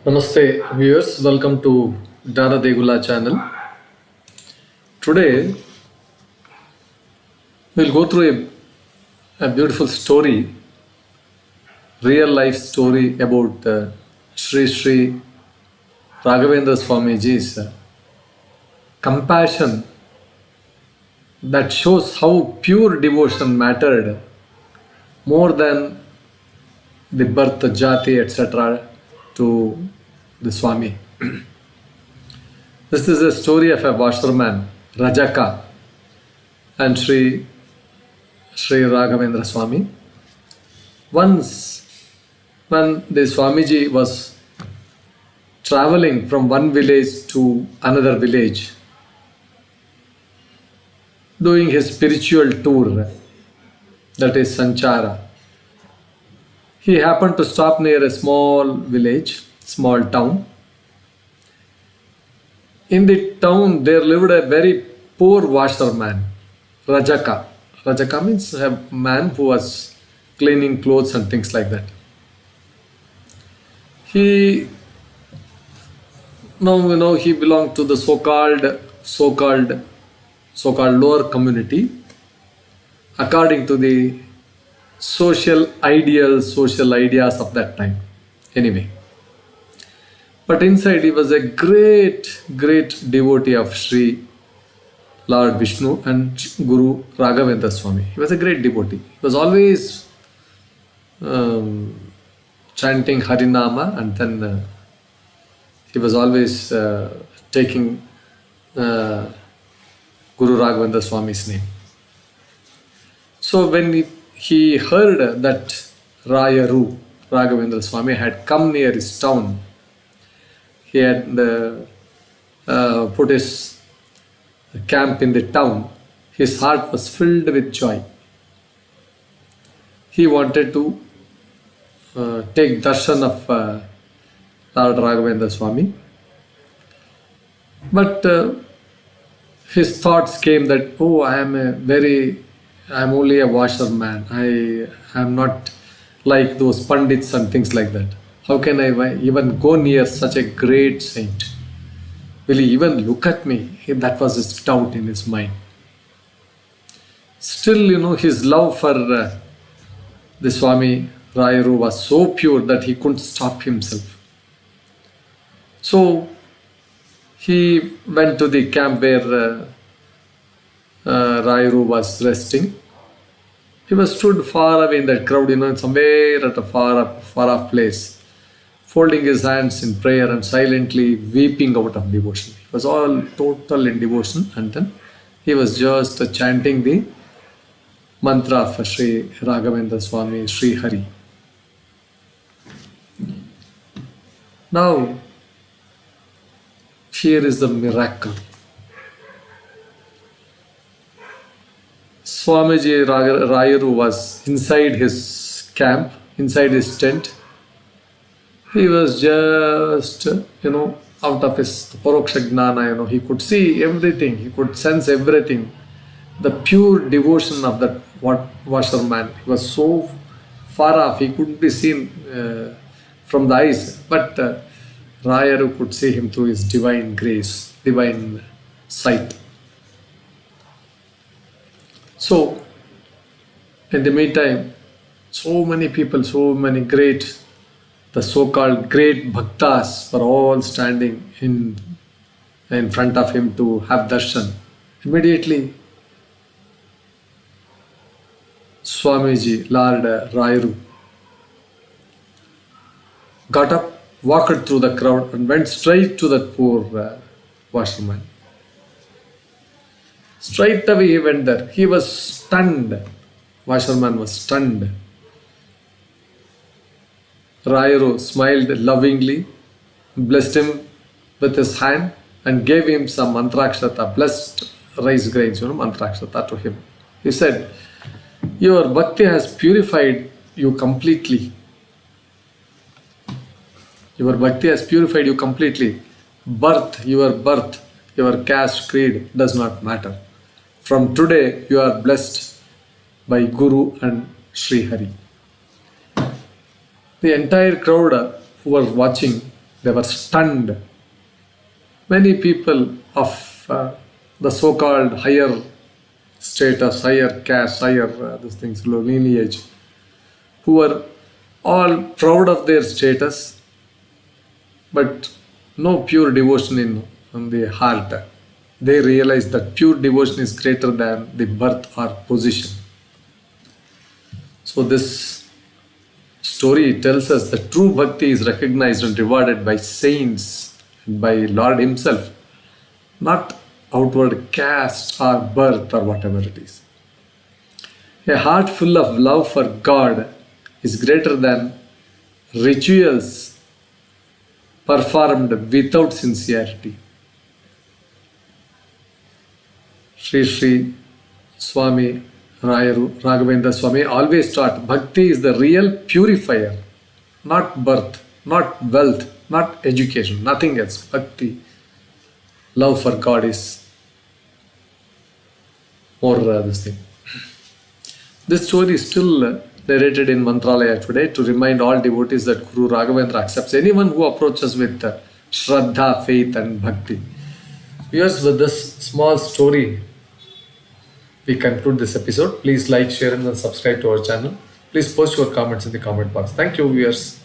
Namaste viewers, welcome to Dara Degula channel. Today we'll go through a beautiful story, real life story about Sri Raghavendra Swamiji's compassion that shows how pure devotion mattered more than the birth, jati, etc. to the Swami. This is a story of a washerman, Rajaka, and Sri Raghavendra Swami. Once, when the Swamiji was traveling from one village to another village, doing his spiritual tour, that is Sanchara, he happened to stop near a small village, small town. In the town, there lived a very poor washerman, Rajaka. Rajaka means a man who was cleaning clothes and things like that. He he belonged to the so-called lower community, according to the social ideas of that time. Anyway, but inside he was a great devotee of Sri Lord Vishnu and Guru Raghavendra Swami. He was a great devotee. He was always chanting Harinama, and then he was always taking Guru Raghavendra Swami's name. So when he heard that Rayaru, Raghavendra Swami, had come near his town, he had put his camp in the town, his heart was filled with joy. He wanted to take darshan of Lord Raghavendra Swami. But his thoughts came that, oh, I am only a washerman. I am not like those pandits and things like that. How can I even go near such a great saint? Will he even look at me? That was his doubt in his mind. Still, his love for the Swami Rayaru was so pure that he couldn't stop himself. So he went to the camp where Rayaru was resting. He was stood far away in that crowd, somewhere at a far off place, folding his hands in prayer and silently weeping out of devotion. He was all total in devotion, and then he was just chanting the mantra of Sri Raghavendra Swami, Sri Hari. Now, here is the miracle. Swamiji Rayaru was inside his camp, inside his tent. He was just, out of his Paroksha Gnana, he could see everything, he could sense everything. The pure devotion of that washerman. He was so far off, he couldn't be seen from the eyes. But Rayaru could see him through his divine grace, divine sight. So, in the meantime, so many people, so many the so-called great bhaktas were all standing in front of him to have darshan. Immediately, Swamiji, Lord Rayaru, got up, walked through the crowd and went straight to that poor washerman. Straight away he went there. He was stunned. Washerman was stunned. Rayaru smiled lovingly, blessed him with his hand, and gave him some mantrakshata, blessed rice grains, mantrakshata to him. He said, your bhakti has purified you completely. Your bhakti has purified you completely. Your birth, your caste, creed does not matter. From today, you are blessed by Guru and Sri Hari. The entire crowd who was watching, They were stunned. Many people of the so-called higher status, higher caste, higher these things, low lineage, who were all proud of their status, but no pure devotion in the heart. They realized that pure devotion is greater than the birth or position. So this story tells us that true bhakti is recognized and rewarded by saints, by Lord Himself, not outward caste or birth or whatever it is. A heart full of love for God is greater than rituals performed without sincerity. Sri Swami Rayaru, Raghavendra Swami always taught bhakti is the real purifier, not birth, not wealth, not education, nothing else. Bhakti, love for God is more this thing. This story is still narrated in Mantralaya today to remind all devotees that Guru Raghavendra accepts anyone who approaches with Shraddha, faith and bhakti. Viewers, with this small story, we conclude this episode. Please like, share and subscribe to our channel. Please post your comments in the comment box. Thank you, viewers.